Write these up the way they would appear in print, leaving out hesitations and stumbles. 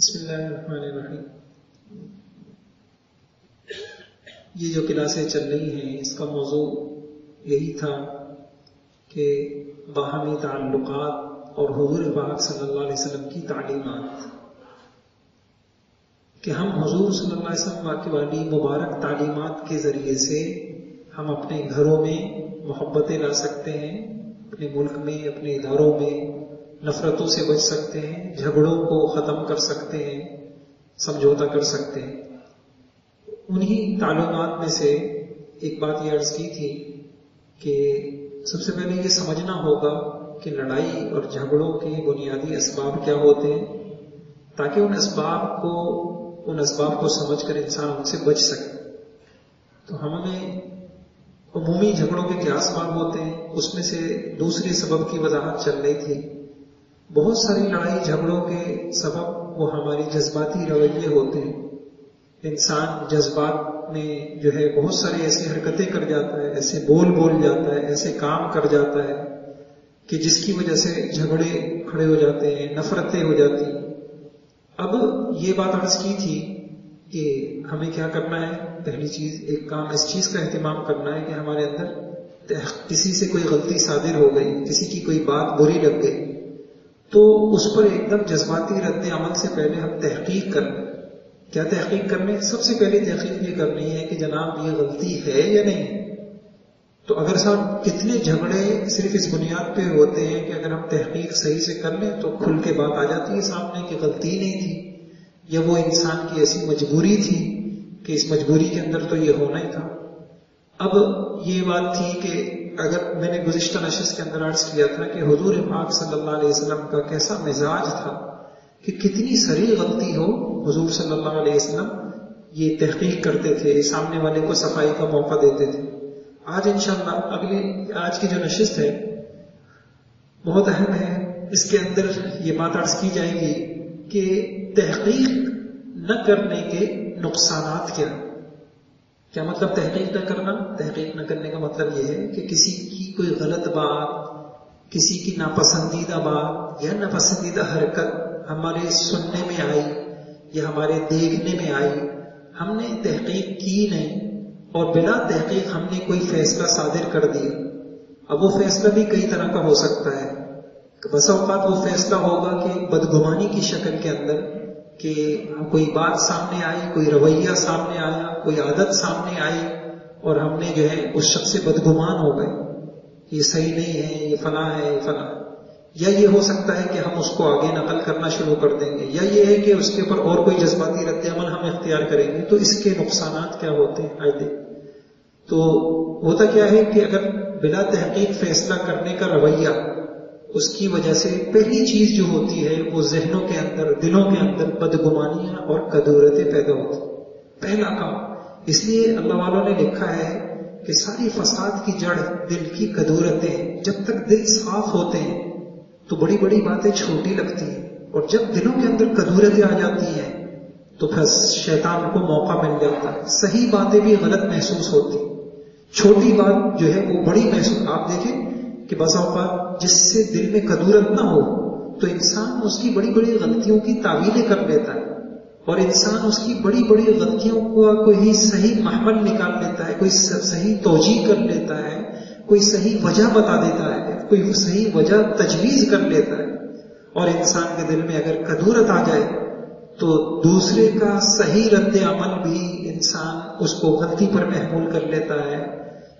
بسم اللہ الرحمن الرحیم. یہ جو کلاسیں چل رہی ہیں اس کا موضوع یہی تھا کہ باہمی تعلقات اور حضور پاک صلی اللہ علیہ وسلم کی تعلیمات، کہ ہم حضور صلی اللہ علیہ وسلم کی والی مبارک تعلیمات کے ذریعے سے ہم اپنے گھروں میں محبتیں لا سکتے ہیں، اپنے ملک میں، اپنے اداروں میں نفرتوں سے بچ سکتے ہیں، جھگڑوں کو ختم کر سکتے ہیں، سمجھوتا کر سکتے ہیں. انہی تعلقات میں سے ایک بات یہ عرض کی تھی کہ سب سے پہلے یہ سمجھنا ہوگا کہ لڑائی اور جھگڑوں کے بنیادی اسباب کیا ہوتے ہیں، تاکہ ان اسباب کو سمجھ کر انسان ان سے بچ سکے. تو ہمیں عمومی جھگڑوں کے کیا اسباب ہوتے ہیں، اس میں سے دوسرے سبب کی وضاحت چل رہی تھی. بہت ساری لڑائی جھگڑوں کے سبب وہ ہماری جذباتی رویے ہوتے ہیں. انسان جذبات میں جو ہے بہت ساری ایسی حرکتیں کر جاتا ہے، ایسے بول جاتا ہے، ایسے کام کر جاتا ہے کہ جس کی وجہ سے جھگڑے کھڑے ہو جاتے ہیں، نفرتیں ہو جاتی ہیں. اب یہ بات عرض کی تھی کہ ہمیں کیا کرنا ہے. پہلی چیز، ایک کام اس چیز کا اہتمام کرنا ہے کہ ہمارے اندر کسی سے کوئی غلطی صادر ہو گئی، کسی کی کوئی بات بری لگ گئی، تو اس پر ایک دم جذباتی رد عمل سے پہلے ہم تحقیق کریں. کیا تحقیق کرنے؟ سب سے پہلے تحقیق یہ کرنی ہے کہ جناب یہ غلطی ہے یا نہیں. تو اگر صاحب کتنے جھگڑے صرف اس بنیاد پہ ہوتے ہیں کہ اگر ہم تحقیق صحیح سے کر لیں تو کھل کے بات آ جاتی ہے سامنے کہ غلطی نہیں تھی، یا وہ انسان کی ایسی مجبوری تھی کہ اس مجبوری کے اندر تو یہ ہونا ہی تھا. اب یہ بات تھی کہ اگر میں نے گزشتہ نشست کے اندر عرض کیا تھا کہ حضور پاک صلی اللہ علیہ وسلم کا کیسا مزاج تھا کہ کتنی سری غلطی ہو حضور صلی اللہ علیہ وسلم یہ تحقیق کرتے تھے، سامنے والے کو صفائی کا موقع دیتے تھے. آج انشاءاللہ آج کی جو نشست ہے بہت اہم ہے. اس کے اندر یہ بات عرض کی جائے گی کہ تحقیق نہ کرنے کے نقصانات کیا مطلب تحقیق نہ کرنا؟ تحقیق نہ کرنے کا مطلب یہ ہے کہ کسی کی کوئی غلط بات، کسی کی ناپسندیدہ بات یا ناپسندیدہ حرکت ہمارے سننے میں آئی یا ہمارے دیکھنے میں آئی، ہم نے تحقیق کی نہیں اور بلا تحقیق ہم نے کوئی فیصلہ صادر کر دیا. اب وہ فیصلہ بھی کئی طرح کا ہو سکتا ہے. بسا اوقات وہ فیصلہ ہوگا کہ بدگمانی کی شکل کے اندر کہ کوئی بات سامنے آئی، کوئی رویہ سامنے آیا، کوئی عادت سامنے آئی اور ہم نے جو ہے اس شخص سے بدگمان ہو گئے، یہ صحیح نہیں ہے، یہ فلاں ہے، یہ فلاں. یا یہ ہو سکتا ہے کہ ہم اس کو آگے نقل کرنا شروع کر دیں گے، یا یہ ہے کہ اس کے اوپر اور کوئی جذباتی رد عمل ہم اختیار کریں گے. تو اس کے نقصانات کیا ہوتے ہیں آئے دن. تو ہوتا کیا ہے کہ اگر بلا تحقیق فیصلہ کرنے کا رویہ، اس کی وجہ سے پہلی چیز جو ہوتی ہے وہ ذہنوں کے اندر، دلوں کے اندر بدگمانیاں اور کدورتیں پیدا ہوتی. پہلا کام. اس لیے اللہ والوں نے لکھا ہے کہ ساری فساد کی جڑ دل کی کدورتیں. جب تک دل صاف ہوتے ہیں تو بڑی بڑی باتیں چھوٹی لگتی ہیں، اور جب دلوں کے اندر کدورتیں آ جاتی ہیں تو پھر شیطان کو موقع مل جاتا ہے. صحیح باتیں بھی غلط محسوس ہوتی، چھوٹی بات جو ہے وہ بڑی محسوس. آپ دیکھیں کہ بسا اوقات جس سے دل میں کدورت نہ ہو تو انسان اس کی بڑی بڑی غلطیوں کی تعویلیں کر لیتا ہے، اور انسان اس کی بڑی بڑی غلطیوں کو کوئی صحیح محمل نکال لیتا ہے، کوئی صحیح توجیہ کر لیتا ہے، کوئی صحیح وجہ بتا دیتا ہے، کوئی صحیح وجہ تجویز کر لیتا ہے. اور انسان کے دل میں اگر کدورت آ جائے تو دوسرے کا صحیح رد عمل بھی انسان اس کو غلطی پر محمول کر لیتا ہے.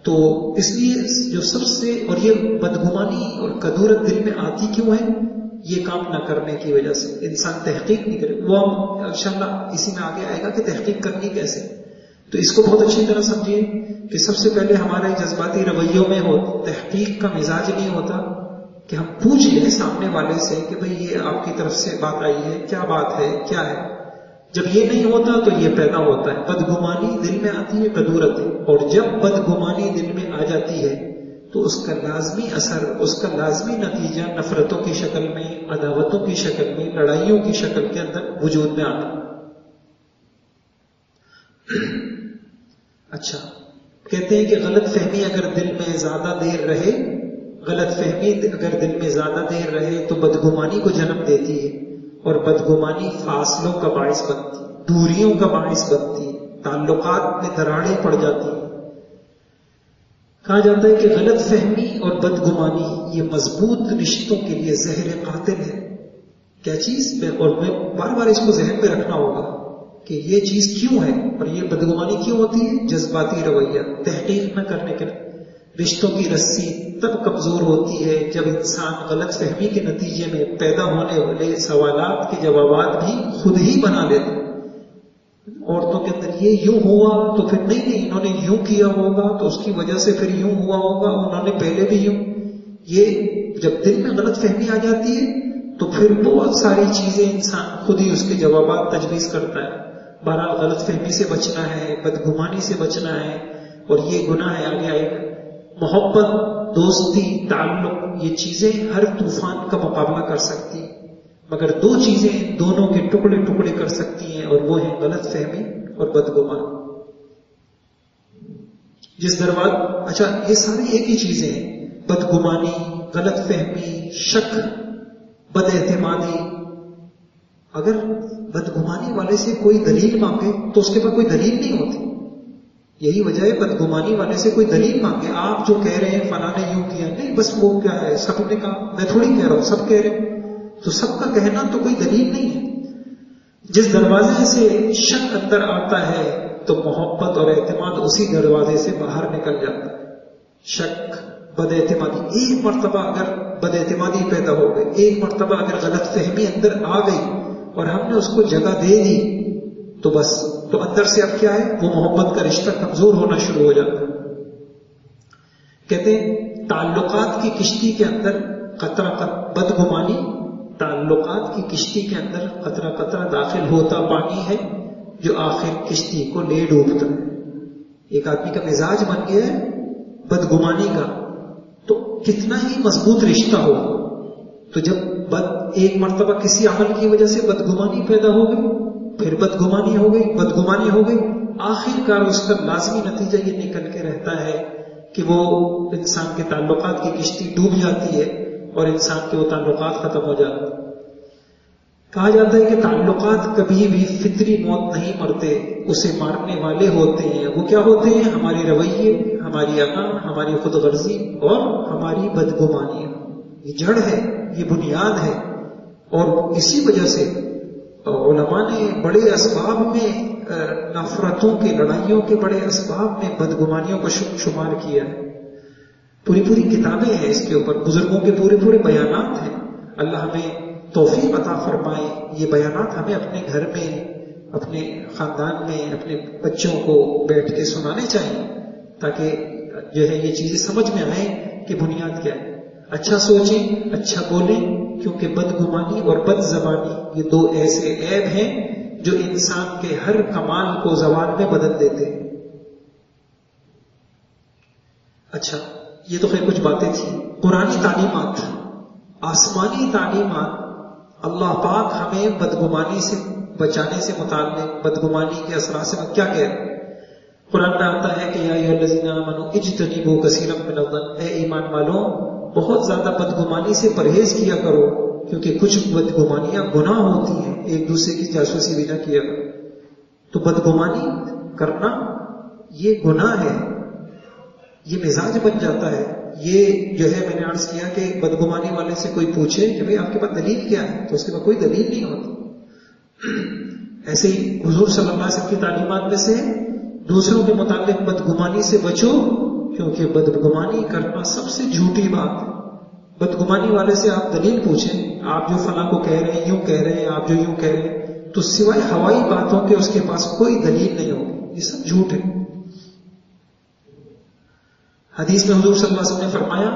تو اس لیے جو سب سے، اور یہ بدگمانی اور کدورت دل میں آتی کیوں ہے؟ یہ کام نہ کرنے کی وجہ سے. انسان تحقیق نہیں کرے. وہ ہم انشاءاللہ اسی میں آگے آئے گا کہ تحقیق کرنی کیسے. تو اس کو بہت اچھی طرح سمجھیے کہ سب سے پہلے ہمارے جذباتی رویوں میں تحقیق کا مزاج نہیں ہوتا کہ ہم پوچھ لیں سامنے والے سے کہ بھئی یہ آپ کی طرف سے بات آئی ہے، کیا بات ہے، کیا ہے. جب یہ نہیں ہوتا تو یہ پیدا ہوتا ہے بدگمانی. دل میں آتی ہے کدورتیں، اور جب بدگمانی دل میں آ جاتی ہے تو اس کا لازمی اثر، اس کا لازمی نتیجہ نفرتوں کی شکل میں، عداوتوں کی شکل میں، لڑائیوں کی شکل کے اندر وجود میں آتا. اچھا، کہتے ہیں کہ غلط فہمی اگر دل میں زیادہ دیر رہے، غلط فہمی اگر دل میں زیادہ دیر رہے تو بدگمانی کو جنم دیتی ہے، اور بدگمانی فاصلوں کا باعث بنتی، دوریوں کا باعث بنتی، تعلقات میں دراڑیں پڑ جاتی۔ کہا جاتا ہے کہ غلط فہمی اور بدگمانی یہ مضبوط رشتوں کے لیے زہر قاتل ہے۔ کیا چیز؟ اور میں بار بار اس کو ذہن میں رکھنا ہوگا کہ یہ چیز کیوں ہے اور یہ بدگمانی کیوں ہوتی ہے؟ جذباتی رویہ، تحقیق نہ کرنے کے رشتوں کی رسی تب کمزور ہوتی ہے جب انسان غلط فہمی کے نتیجے میں پیدا ہونے والے سوالات کے جوابات بھی خود ہی بنا لیتا ہے۔ عورتوں کے اندر یہ یوں ہوا تو پھر نہیں انہوں نے یوں کیا ہوگا تو اس کی وجہ سے پھر یوں ہوا ہوگا، انہوں نے پہلے بھی یوں۔ یہ جب دل میں غلط فہمی آ جاتی ہے تو پھر بہت ساری چیزیں انسان خود ہی اس کے جوابات تجویز کرتا ہے۔ بہرحال غلط فہمی سے بچنا ہے، بدگمانی سے بچنا ہے، اور یہ گناہ ہے آگے آئے گا۔ محبت، دوستی، تعلق، یہ چیزیں ہر طوفان کا مقابلہ کر سکتی، مگر دو چیزیں ان دونوں کے ٹکڑے ٹکڑے کر سکتی ہیں، اور وہ ہیں غلط فہمی اور بدگمان۔ جس دروازے، اچھا یہ ساری ایک ہی چیزیں ہیں، بدگمانی، غلط فہمی، شک، بد اعتمادی۔ اگر بدگمانی والے سے کوئی دلیل مانگے تو اس کے پاس کوئی دلیل نہیں ہوتی۔ یہی وجہ ہے بدگمانی والے سے کوئی دلیل مانگے، آپ جو کہہ رہے ہیں فلاں نے یوں کیا، نہیں بس وہ کیا ہے، سب نے کہا، میں تھوڑی کہہ رہا ہوں، سب کہہ رہے ہیں، تو سب کا کہنا تو کوئی دلیل نہیں ہے۔ جس دروازے سے شک اندر آتا ہے تو محبت اور اعتماد اسی دروازے سے باہر نکل جاتا ہے۔ شک، بد اعتمادی، ایک مرتبہ اگر بد اعتمادی پیدا ہو گئی، ایک مرتبہ اگر غلط فہمی اندر آ گئی اور ہم نے اس کو جگہ دے دی تو بس، تو اندر سے اب کیا ہے، وہ محبت کا رشتہ کمزور ہونا شروع ہو جاتا ہے۔ کہتے ہیں تعلقات کی کشتی کے اندر قطرہ بدگمانی، تعلقات کی کشتی کے اندر قطرہ قطرہ داخل ہوتا پانی ہے جو آخر کشتی کو لے ڈوبتا ہے۔ ایک آدمی کا مزاج بن گیا ہے بدگمانی کا، تو کتنا ہی مضبوط رشتہ ہو، تو جب ایک مرتبہ کسی عمل کی وجہ سے بدگمانی پیدا ہو گئی، پھر بدگمانی ہو گئی، آخر کار اس کا لازمی نتیجہ یہ نکل کے رہتا ہے کہ وہ انسان کے تعلقات کی کشتی ڈوب جاتی ہے اور انسان کے وہ تعلقات ختم ہو جاتے ہیں۔ کہا جاتا ہے کہ تعلقات کبھی بھی فطری موت نہیں مرتے، اسے مارنے والے ہوتے ہیں۔ وہ کیا ہوتے ہیں؟ ہمارے رویے، ہماری عقل، ہماری خود غرضی اور ہماری بدگمانی۔ یہ جڑ ہے، یہ بنیاد ہے، اور اسی وجہ سے علماء نے بڑے اسباب میں، نفرتوں کے، لڑائیوں کے بڑے اسباب میں بدگمانیوں کو شمار کیا ہے۔ پوری پوری کتابیں ہیں اس کے اوپر، بزرگوں کے پورے پورے بیانات ہیں۔ اللہ ہمیں توفیق عطا فرمائے، یہ بیانات ہمیں اپنے گھر میں، اپنے خاندان میں، اپنے بچوں کو بیٹھ کے سنانے چاہیے، تاکہ جو ہے یہ چیزیں سمجھ میں آئیں کہ بنیاد کیا ہے۔ اچھا سوچیں، اچھا بولیں، کیونکہ بدگمانی اور بد زبانی یہ دو ایسے عیب ہیں جو انسان کے ہر کمال کو زوال میں بدل دیتے ہیں۔ اچھا، یہ تو خیر کچھ باتیں تھیں۔ قرآنی تعلیمات، آسمانی تعلیمات، اللہ پاک ہمیں بدگمانی سے بچانے سے متعلق، بدگمانی کے اثرات سے کیا کہہ رہے ہیں؟ قرآن میں آتا ہے کہ یا ایھا الذین آمنوا اجتنبوا کثیرا من الظن، اے ایمان والوں بہت زیادہ بدگمانی سے پرہیز کیا کرو، کیونکہ کچھ بدگمانیاں گناہ ہوتی ہیں، ایک دوسرے کی جاسوسی بھی نہ کیا کرو۔ تو بدگمانی کرنا یہ گناہ ہے، یہ مزاج بن جاتا ہے۔ یہ جو ہے میں نے عرض کیا کہ بدگمانی والے سے کوئی پوچھے کہ بھئی آپ کے پاس دلیل کیا ہے، تو اس کے پاس کوئی دلیل نہیں ہوتی۔ ایسے ہی حضور صلی اللہ علیہ وسلم کی تعلیمات میں سے دوسروں کے متعلق بدگمانی سے بچو، کیونکہ بدگمانی کرنا سب سے جھوٹی بات ہے۔ بدگمانی والے سے آپ دلیل پوچھیں، آپ جو فلاں کو کہہ رہے ہیں، یوں کہہ رہے ہیں، آپ جو یوں کہہ رہے ہیں، تو سوائے ہوائی باتوں کے اس کے پاس کوئی دلیل نہیں ہوگی، یہ سب جھوٹ ہے۔ حدیث میں حضور صلی اللہ علیہ وسلم نے فرمایا،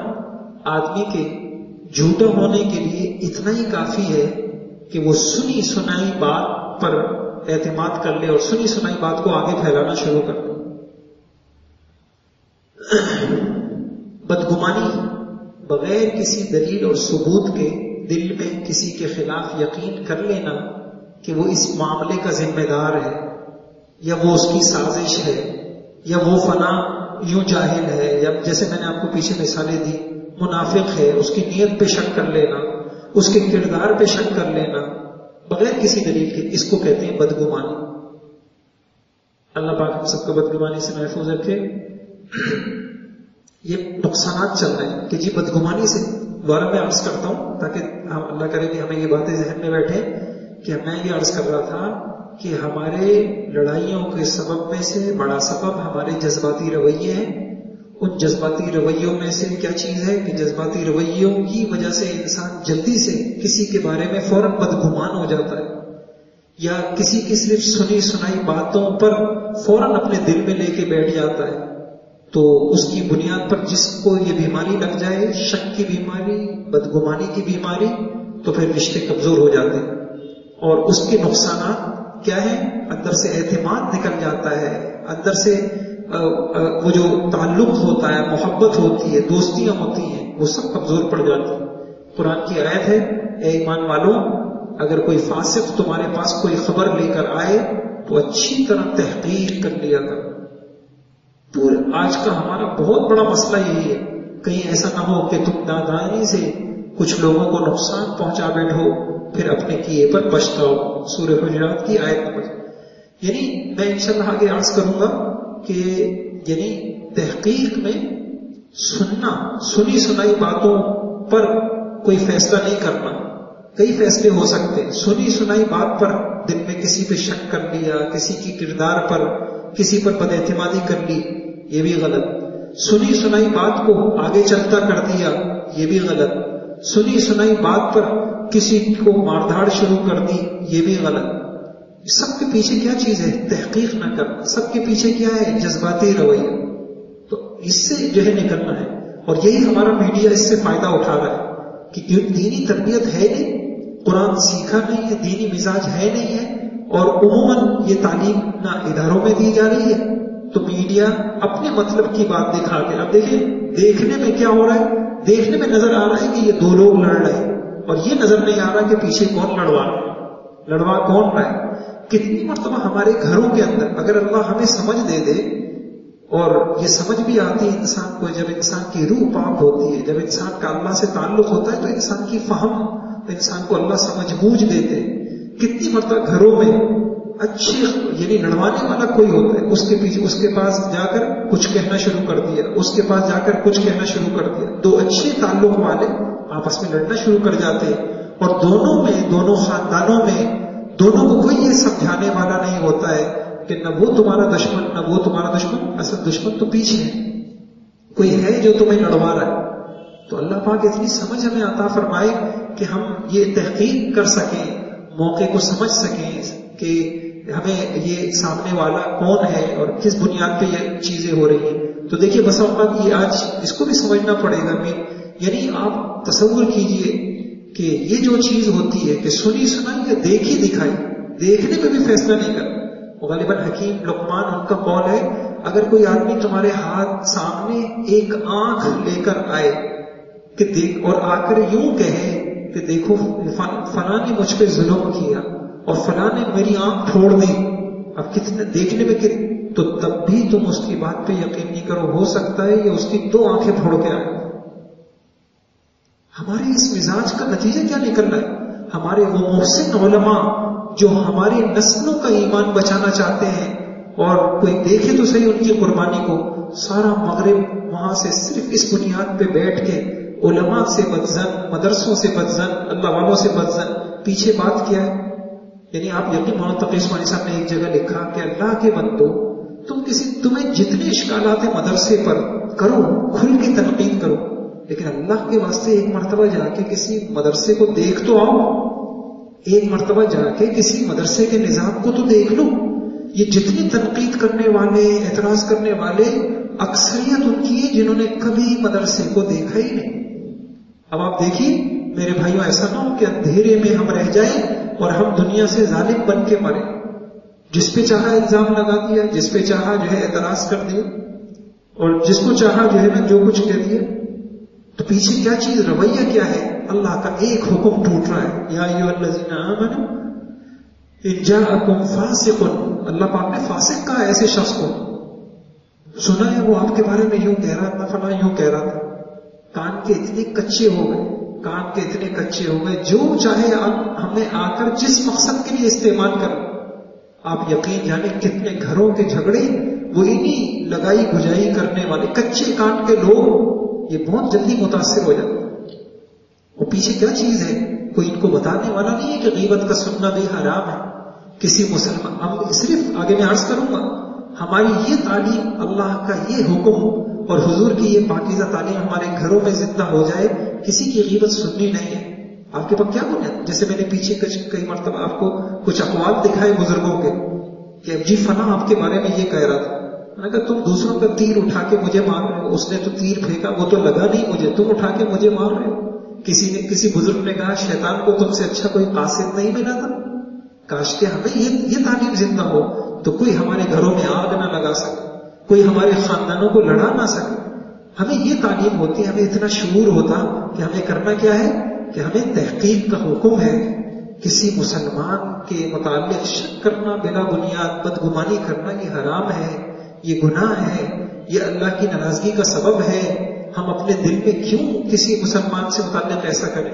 آدمی کے جھوٹا ہونے کے لیے اتنا ہی کافی ہے کہ وہ سنی سنائی بات پر اعتماد کر لے اور سنی سنائی بات کو آگے پھیلانا شروع کر دے۔ بدگمانی بغیر کسی دلیل اور ثبوت کے دل میں کسی کے خلاف یقین کر لینا کہ وہ اس معاملے کا ذمہ دار ہے، یا وہ اس کی سازش ہے، یا وہ فلاں یوں جاہل ہے، یا جیسے میں نے آپ کو پیچھے مثالیں دی، منافق ہے، اس کی نیت پہ شک کر لینا، اس کے کردار پہ شک کر لینا، بغیر کسی دلیل کے، اس کو کہتے ہیں بدگمانی. اللہ پاک ہم سب کو بدگمانی سے محفوظ رکھے. یہ نقصانات چل رہے ہیں کہ جی بدگمانی سے، دوبارہ میں عرض کرتا ہوں تاکہ اللہ کرے کہ ہمیں یہ باتیں ذہن میں بیٹھے کہ میں یہ عرض کر رہا تھا کہ ہمارے لڑائیوں کے سبب میں سے بڑا سبب ہمارے جذباتی رویے ہیں. ان جذباتی رویوں میں سے کیا چیز ہے کہ جذباتی رویوں کی وجہ سے انسان جلدی سے کسی کے بارے میں فوراً بدگمان ہو جاتا ہے، یا کسی کی صرف سنی سنائی باتوں پر فوراً اپنے دل میں لے کے بیٹھ جاتا ہے. تو اس کی بنیاد پر جس کو یہ بیماری لگ جائے، شک کی بیماری، بدگمانی کی بیماری، تو پھر رشتے کمزور ہو جاتے ہیں. اور اس کے نقصانات کیا ہیں؟ اندر سے اعتماد نکل جاتا ہے، اندر سے وہ جو تعلق ہوتا ہے، محبت ہوتی ہے، دوستیاں ہوتی ہیں، وہ سب کمزور پڑ جاتی ہیں. قرآن کی آیت ہے، اے ایمان والوں، اگر کوئی فاسق تمہارے پاس کوئی خبر لے کر آئے تو اچھی طرح تحقیق کر لیا کرو. پورے آج کا ہمارا بہت بڑا مسئلہ یہی ہے، کہیں ایسا نہ ہو کہ تم نادانی سے کچھ لوگوں کو نقصان پہنچا بیٹھو پھر اپنے کیے پر پچھتاؤ. سورہ حجرات کی آیت نمبر. یعنی میں انشاءاللہ آگے عرض کروں گا کہ یعنی تحقیق میں سننا، سنی سنائی باتوں پر کوئی فیصلہ نہیں کرنا. کئی فیصلے ہو سکتے ہیں. سنی سنائی بات پر دل میں کسی پہ شک کر لیا، کسی کی کردار پر، کسی پر بد اعتمادی کر لی، یہ بھی غلط. سنی سنائی بات کو آگے چلتا کر دیا، یہ بھی غلط. سنی سنائی بات پر کسی کو مار دھاڑ شروع کر دی، یہ بھی غلط. سب کے پیچھے کیا چیز ہے؟ تحقیق نہ کرنا. سب کے پیچھے کیا ہے؟ جذباتی رویہ. تو اس سے جو ہے نکلنا ہے. اور یہی ہمارا میڈیا اس سے فائدہ اٹھا رہا ہے کہ دینی تربیت ہے نہیں، قرآن سیکھا نہیں ہے، دینی مزاج ہے نہیں ہے، اور عموماً یہ تعلیم نہ اداروں میں دی جا رہی ہے. تو میڈیا اپنے مطلب کی بات دکھا کے، اب دیکھیں دیکھنے میں کیا ہو رہا ہے، دیکھنے میں نظر آ رہا ہے کہ یہ دو لوگ لڑ رہے ہیں، اور یہ نظر نہیں آ رہا کہ پیچھے کون لڑوا کون رہا ہے. کتنی مرتبہ ہمارے گھروں کے اندر اگر اللہ ہمیں سمجھ دے دے، اور یہ سمجھ بھی آتی ہے انسان کو جب انسان کی روح پاک ہوتی ہے، جب انسان کا اللہ سے تعلق ہوتا ہے، تو انسان کی فہم، انسان کو اللہ سمجھ بوجھ دیتے. کتنی مرتبہ گھروں میں اچھی یعنی لڑوانے والا کوئی ہوتا ہے، اس کے پیچھے اس کے پاس جا کر کچھ کہنا شروع کر دیا، اس کے پاس جا کر کچھ کہنا شروع کر دیا. دو اچھے تعلق والے آپس میں لڑنا شروع کر جاتے ہیں، اور دونوں میں، دونوں خاندانوں میں، دونوں کو کوئی یہ سمجھانے والا نہیں ہوتا ہے کہ نہ وہ تمہارا دشمن نہ وہ تمہارا دشمن، اصل دشمن تو پیچھے ہے، کوئی ہے جو تمہیں لڑوا رہا ہے. تو اللہ پاک اتنی سمجھ ہمیں عطا فرمائے کہ ہم یہ تحقیق کر سکیں، موقع کو سمجھ سکیں کہ ہمیں یہ سامنے والا کون ہے اور کس بنیاد پہ یہ چیزیں ہو رہی ہیں. تو دیکھیے بس اوقات یہ آج اس کو بھی سمجھنا پڑے گا. یعنی آپ تصور کیجئے کہ یہ جو چیز ہوتی ہے کہ سنی سنائی یا دیکھی دکھائی، دیکھنے پہ بھی فیصلہ نہیں کرنا. غالباً حکیم لقمان ان کا قول ہے، اگر کوئی آدمی تمہارے ہاتھ سامنے ایک آنکھ لے کر آئے کہ دیکھ، اور آ کر یوں کہے کہ دیکھو فلاں نے مجھ پہ ظلم کیا اور فلاں نے میری آنکھ پھوڑ دی، اب کتنے دیکھنے میں تو تب بھی تم اس کی بات پہ یقین نہیں کرو. ہو سکتا ہے یہ اس کی دو آنکھیں پھوڑ کے آئے. ہمارے اس مزاج کا نتیجہ کیا نکل رہا ہے؟ ہمارے وہ محسن علماء جو ہماری نسلوں کا ایمان بچانا چاہتے ہیں، اور کوئی دیکھے تو صحیح ان کی قربانی کو، سارا مغرب وہاں سے صرف اس بنیاد پہ بیٹھ کے علماء سے بدزن، مدرسوں سے بدزن، اللہ والوں سے بدزن. پیچھے بات کیا ہے؟ یعنی آپ یقین مولانا تقی عثمانی صاحب نے ایک جگہ لکھا کہ اللہ کے بندو، تمہیں جتنے اشکالات مدرسے پر کرو، کھل کے تنقید کرو، لیکن اللہ کے واسطے ایک مرتبہ جا کے کسی مدرسے کو دیکھ تو آؤ، ایک مرتبہ جا کے کسی مدرسے کے نظام کو تو دیکھ لو. یہ جتنی تنقید کرنے والے، اعتراض کرنے والے، اکثریت ان کی ہے جنہوں نے کبھی مدرسے کو دیکھا ہی نہیں. اب آپ دیکھیے میرے بھائیوں، ایسا نہ ہو کہ اندھیرے میں ہم رہ جائیں اور ہم دنیا سے ظالم بن کے مریں. جس پہ چاہا الزام لگا دیا، جس پہ چاہا جو ہے اعتراض کر دیا، اور جس کو چاہا جو ہے نا جو کچھ کہہ دیا. تو پیچھے کیا چیز، رویہ کیا ہے؟ اللہ کا ایک حکم ٹوٹ رہا ہے، یا ایھا الذین آمنوا ان جاءکم فاسق. اللہ پاک نے فاسق کہا ایسے شخص کو. سنا ہے وہ آپ کے بارے میں یوں کہہ رہا تھا، فلاں یوں کہہ رہا تھا. کان کے اتنے کچے ہو گئے، کان کے اتنے کچے ہو گئے، جو چاہے ہمیں آ کر جس مقصد کے لیے استعمال کر، آپ یقین جانے کتنے گھروں کے جھگڑے وہ انہی لگائی گجائی کرنے والے کچے کان کے لوگ یہ بہت جلدی متاثر ہو جاتے ہیں۔ اور پیچھے کیا چیز ہے، کوئی ان کو بتانے والا نہیں ہے کہ غیبت کا سننا بھی حرام ہے۔ کسی مسلمان، ہم صرف آگے میں عرض کروں گا، ہماری یہ تعلیم، اللہ کا یہ حکم اور حضور کی یہ پاکیزہ تعلیم ہمارے گھروں میں زندہ ہو جائے، کسی کی غیبت سننی نہیں ہے۔ آپ کے پاس کیا بنیاد، جیسے میں نے پیچھے کئی مرتبہ آپ کو کچھ اقوال دکھائے بزرگوں کے کہ جی فلاں آپ کے بارے میں یہ کہہ رہا تھا، میں نے کہا تم دوسروں کا تیر اٹھا کے مجھے مار رہے ہو، اس نے تو تیر پھینکا وہ تو لگا نہیں مجھے، تم اٹھا کے مجھے مار رہے ہو۔ کسی بزرگ نے کہا شیطان کو تم سے اچھا کوئی قاصد نہیں ملا تھا۔ کاش کہ ہمیں یہ تعلیم زندہ ہو تو کوئی ہمارے گھروں میں آگ نہ لگا سکے، کوئی ہمارے خاندانوں کو لڑا نہ سکے۔ ہمیں یہ تعلیم ہوتی، ہمیں اتنا شعور ہوتا کہ ہمیں کرنا کیا ہے، کہ ہمیں تحقیق کا حکم ہے، کسی مسلمان کے متعلق شک کرنا بلا بنیاد، بدگمانی کرنا یہ حرام ہے، یہ گناہ ہے، یہ اللہ کی ناراضگی کا سبب ہے۔ ہم اپنے دل میں کیوں کسی مسلمان سے متعلق ایسا کریں؟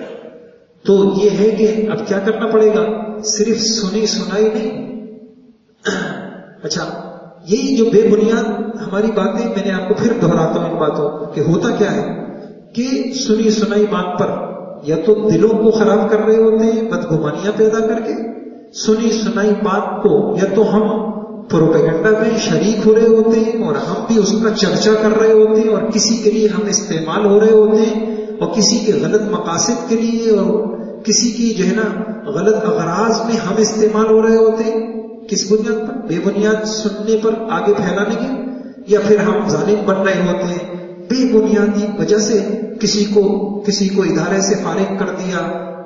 تو یہ ہے کہ اب کیا کرنا پڑے گا، صرف سنی سنائی نہیں۔ اچھا، یہی جو بے بنیاد ہماری باتیں، میں نے آپ کو پھر دہراتا ہوں ان باتوں کہ ہوتا کیا ہے کہ سنی سنائی بات پر یا تو دلوں کو خراب کر رہے ہوتے ہیں بدگمانیاں پیدا کر کے، سنی سنائی بات کو یا تو ہم پروپیگنڈا میں شریک ہو رہے ہوتے ہیں اور ہم بھی اس کا چرچا کر رہے ہوتے ہیں، اور کسی کے لیے ہم استعمال ہو رہے ہوتے ہیں، اور کسی کے غلط مقاصد کے لیے اور کسی کی جو ہے نا غلط اغراض میں ہم استعمال ہو رہے ہوتے ہیں۔ کس بنیاد پر؟ بے بنیاد سننے پر آگے پھیلانے کے، یا پھر ہم ظالم بن رہے ہوتے ہیں بے بنیادی وجہ سے، کسی کو ادارے سے فارغ کر دیا،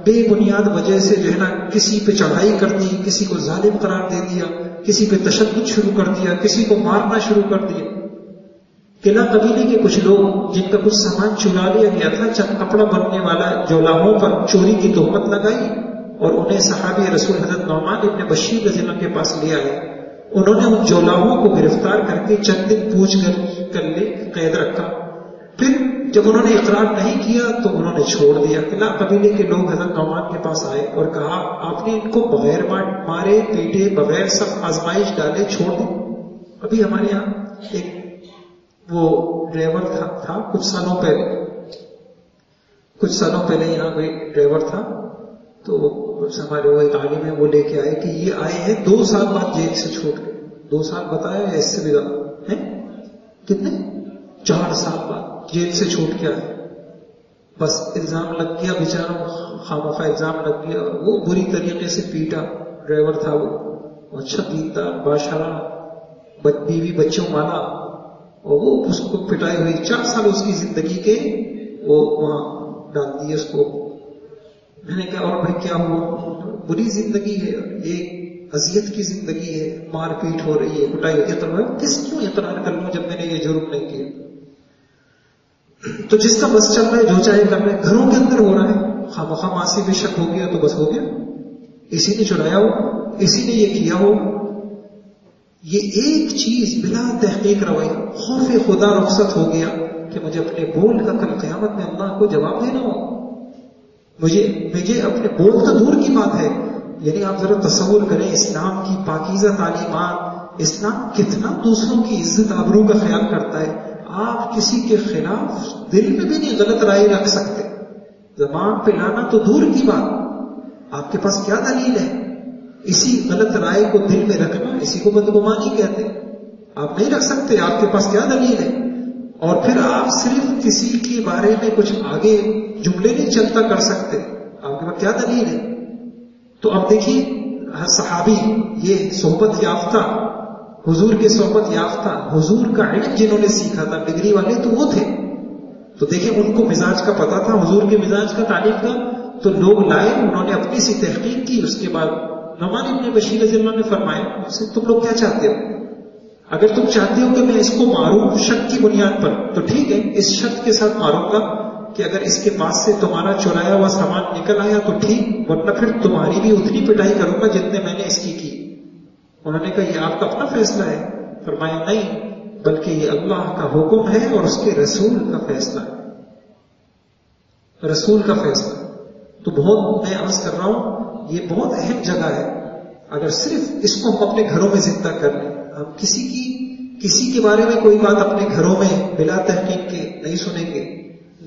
بے بنیاد وجہ سے جو ہے نا کسی پہ چڑھائی کر دی، کسی کو ظالم قرار دے دیا، کسی پہ تشدد شروع کر دیا، کسی کو مارنا شروع کر دیا۔ قلعہ قبیلے کے کچھ لوگ جن کا کچھ سامان چرا لیا گیا تھا، چند کپڑا بننے والا جولاہوں پر چوری کی تہمت لگائی اور انہیں صحابی رسول حضرت نعمان ابن بشیر رضی اللہ کے پاس لے آئے۔ انہوں نے ان جولاہوں کو گرفتار کر کے چند دن پوچھ کر لے قید رکھا، پھر جب انہوں نے اقرار نہیں کیا تو انہوں نے چھوڑ دیا۔ قلعہ قبیلے کے لوگ حضرت نعمان کے پاس آئے اور کہا آپ نے ان کو بغیر مارے پیٹے، بغیر سب آزمائش ڈالے چھوڑ دیں۔ ابھی ہمارے یہاں ایک وہ ڈرائیور تھا کچھ سالوں پہلے یہاں کوئی ڈرائیور تھا، تو ہمارے وہ ایک عالم ہے، وہ لے کے آئے کہ یہ آئے ہیں 2 سال بعد جیل سے چھوٹ گئے۔ 2 سال بتایا یا اس سے بھی زیادہ ہے؟ کتنے؟ 4 سال بعد جیل سے چھوٹ کے آئے۔ بس الزام لگ گیا بیچاروں، خامخواہ الزام لگ گیا، وہ بری طریقے سے پیٹا، ڈرائیور تھا وہ، اچھا دیندار باشرہ، بیوی بچوں والا، اور وہ اس کو پٹائی ہوئی 4 سال اس کی زندگی کے وہ وہاں ڈال دیے اس کو۔ میں نے کہا اور بھائی کیا ہوا؟ بری زندگی ہے، ایک اذیت کی زندگی ہے، مار پیٹ ہو رہی ہے، پٹائی ہوتی ہے، تو کیوں اقرار کر لوں جب میں نے یہ جرم نہیں کیا؟ تو جس کا بس چل رہا ہے جو چاہے کر رہے ہیں، گھروں کے اندر ہو رہا ہے، خواہ ماسی بے شک ہو گیا تو بس ہو گیا، اسی نے چڑھایا ہو، اسی نے یہ کیا ہو۔ یہ ایک چیز بلا تحقیق رویہ، خوف خدا رخصت ہو گیا کہ مجھے اپنے بول کا کل قیامت میں اللہ کو جواب دینا ہو، مجھے اپنے بول تو دور کی بات ہے، یعنی آپ ذرا تصور کریں اسلام کی پاکیزہ تعلیمات، اسلام کتنا دوسروں کی عزت آبرو کا خیال کرتا ہے۔ آپ کسی کے خلاف دل میں بھی نہیں غلط رائے رکھ سکتے، زبان پہ لانا تو دور کی بات، آپ کے پاس کیا دلیل ہے؟ اسی غلط رائے کو دل میں رکھنا، اسی کو بدگمانی کہتے ہیں۔ آپ نہیں رکھ سکتے، آپ کے پاس کیا دلیل ہے؟ اور پھر آپ صرف کسی کے بارے میں کچھ آگے جملے نہیں چلتا کر سکتے، آپ کے پاس کیا دلیل ہے؟ تو اب دیکھیے صحابی، یہ صحبت یافتہ، حضور کے صحبت یافتہ، حضور کا علم جنہوں نے سیکھا تھا، ڈگری والے تو وہ تھے، تو دیکھیں ان کو مزاج کا پتا تھا، حضور کے مزاج کا، تعلیم کا، تو لوگ لائے، انہوں نے اپنی سی تحقیق کی۔ اس کے بعد نعمان ابن بشیر رضی اللہ نے فرمایا تم لوگ کیا چاہتے ہو؟ اگر تم چاہتے ہو کہ میں اس کو ماروں شک کی بنیاد پر تو ٹھیک ہے، اس شرط کے ساتھ ماروں گا کہ اگر اس کے پاس سے تمہارا چرایا ہوا سامان نکل آیا تو ٹھیک، ورنہ پھر تمہاری بھی اتنی پٹائی کروں گا جتنے میں نے اس کی۔ انہوں نے کہا یہ آپ کا اپنا فیصلہ ہے؟ فرمایا نہیں، بلکہ یہ اللہ کا حکم ہے اور اس کے رسول کا فیصلہ ہے۔ رسول کا فیصلہ. تو بہت میں عرض کر رہا ہوں یہ بہت اہم جگہ ہے. اگر صرف اس کو ہم اپنے گھروں میں زندہ کر لیں, ہم کسی کے بارے میں کوئی بات اپنے گھروں میں بلا تحقیق کے نہیں سنیں گے,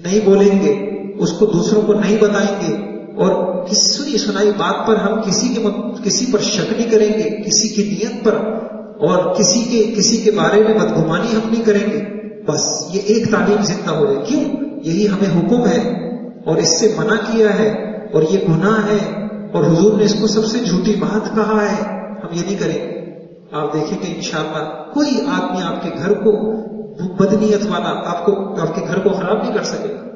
نہیں بولیں گے, اس کو دوسروں کو نہیں بتائیں گے, اور کسی سنائی بات پر ہم کسی پر شک نہیں کریں گے, کسی کی نیت پر, اور کسی کے بارے میں بدگمانی ہم نہیں کریں گے, بس یہ ایک تعلیم زندہ ہو جائے. کیوں؟ یہی ہمیں حکم ہے اور اس سے منع کیا ہے, اور یہ گناہ ہے, اور حضور نے اس کو سب سے جھوٹی بات کہا ہے. ہم یہ نہیں کریں گے. آپ دیکھیں کہ انشاءاللہ کوئی آدمی آپ کے گھر کو بدنیت والا آپ کے گھر کو خراب نہیں کر سکے گا.